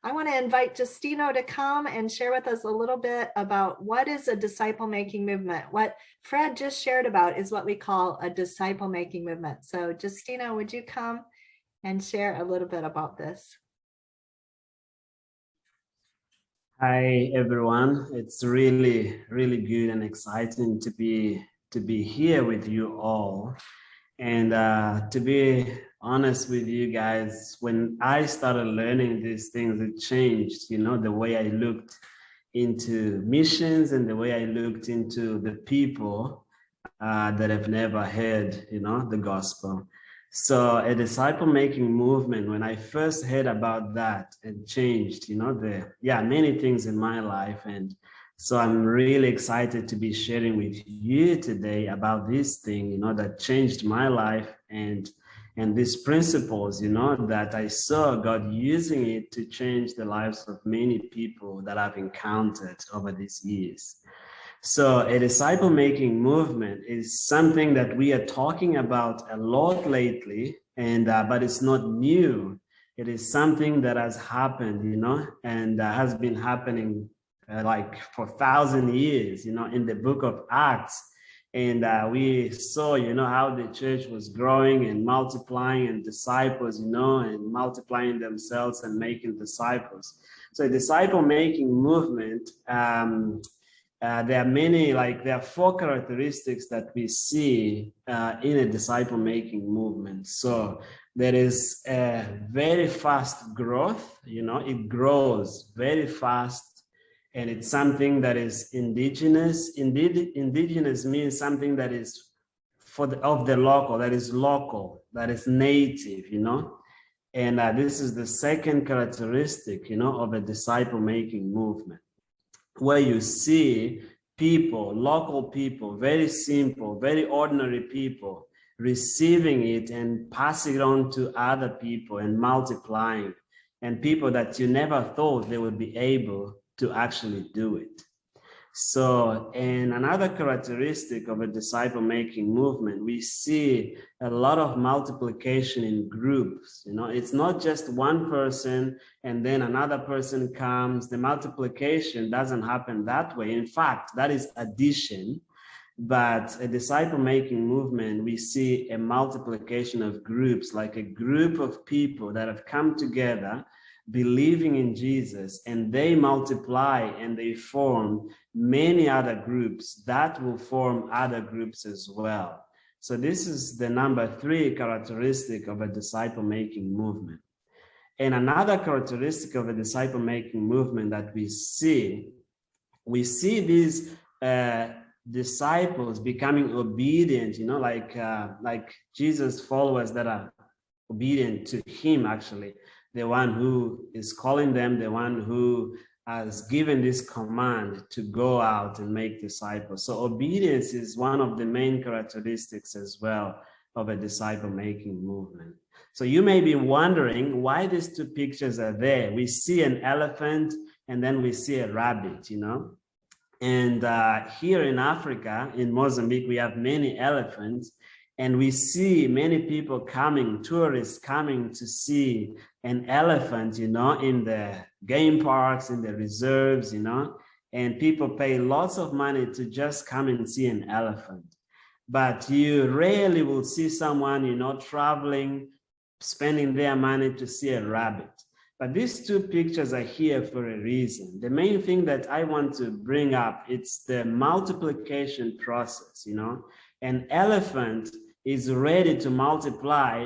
I want to invite Justino to come and share with us a little bit about what is a disciple-making movement. What Fred just shared about is what we call a disciple-making movement. So Justino, would you come and share a little bit about this? Hi everyone. It's really good and exciting to be here with you all. And to be honest with you guys, when I started learning these things, it changed, the way I looked into missions and the way I looked into the people that have never heard, the gospel. So a disciple-making movement, when I first heard about that, it changed, many things in my life. And so I'm really excited to be sharing with you today about this thing, that changed my life and these principles, that I saw God using it to change the lives of many people that I've encountered over these years. So a disciple-making movement is something that we are talking about a lot lately, and but it's not new. It is something that has happened, and has been happening like for 1,000 years, in the book of Acts. And we saw, how the church was growing and multiplying, and disciples, and multiplying themselves and making disciples. So a disciple-making movement, there are 4 characteristics that we see in a disciple-making movement. So there is a very fast growth, it grows very fast, and it's something that is indigenous. Indigenous means something that is of the local, that is native, and this is the second characteristic, of a disciple-making movement, where you see people, local people, very simple, very ordinary people, receiving it and passing it on to other people and multiplying, and people that you never thought they would be able to actually do it. So, and another characteristic of a disciple-making movement, we see a lot of multiplication in groups. It's not just one person and then another person comes. The multiplication doesn't happen that way. In fact, that is addition. But a disciple-making movement, we see a multiplication of groups, like a group of people that have come together believing in Jesus, and they multiply and they form many other groups that will form other groups as well. So this is the number 3 characteristic of a disciple-making movement. And another characteristic of a disciple-making movement that we see these disciples becoming obedient, like Jesus' followers that are obedient to him, actually. The one who is calling them, the one who has given this command to go out and make disciples. So obedience is one of the main characteristics as well of a disciple-making movement. So you may be wondering why these 2 pictures are there. We see an elephant and then we see a rabbit, And here in Africa, in Mozambique, we have many elephants. And we see many people coming, tourists coming to see an elephant, in the game parks, in the reserves, and people pay lots of money to just come and see an elephant. But you rarely will see someone, traveling, spending their money to see a rabbit. But these 2 pictures are here for a reason. The main thing that I want to bring up, it's the multiplication process, An elephant is ready to multiply,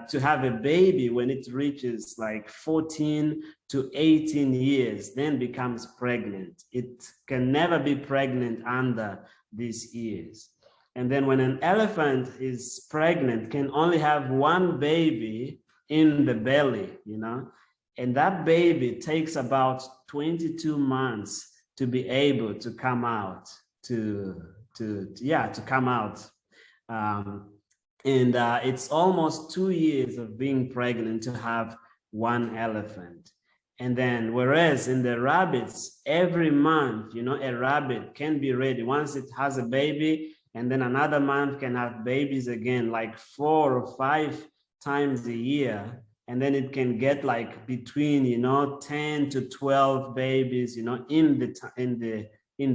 to have a baby when it reaches like 14 to 18 years, then becomes pregnant. It can never be pregnant under these years. And then when an elephant is pregnant, can only have one baby in the belly, and that baby takes about 22 months to be able to come out, to come out. And it's almost 2 years of being pregnant to have one elephant. And then, whereas in the rabbits, every month, a rabbit can be ready once it has a baby, and then another month can have babies again, like 4 or 5 times a year. and then it can get like between 10 to 12 babies in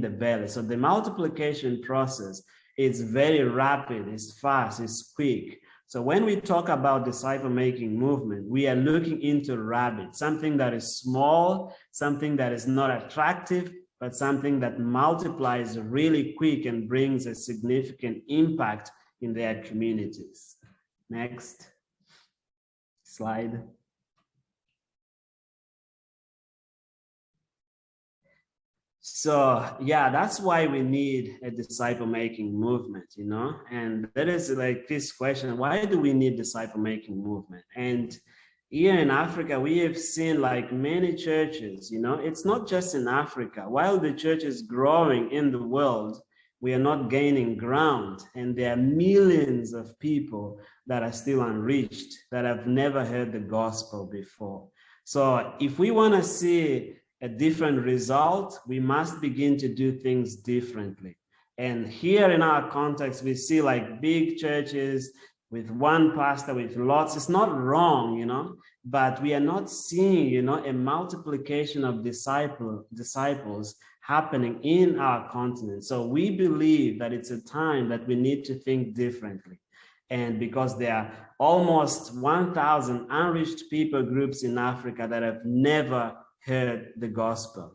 the belly. So the multiplication process is very rapid, it's fast, it's quick. So when we talk about disciple making movement, we are looking into rabbit, something that is small, something that is not attractive, but something that multiplies really quick and brings a significant impact in their communities. Next slide. So yeah, that's why we need a disciple making movement, and that is like this question: why do we need disciple making movement? And here in Africa, we have seen like many churches, it's not just in Africa. While the church is growing in the world, we are not gaining ground, and there are millions of people that are still unreached, that have never heard the gospel before. So if we want to see a different result, we must begin to do things differently. And here in our context, we see like big churches with one pastor, with lots. It's not wrong, but we are not seeing, a multiplication of disciples happening in our continent. So we believe that it's a time that we need to think differently. And because there are almost 1,000 unreached people groups in Africa that have never heard the gospel.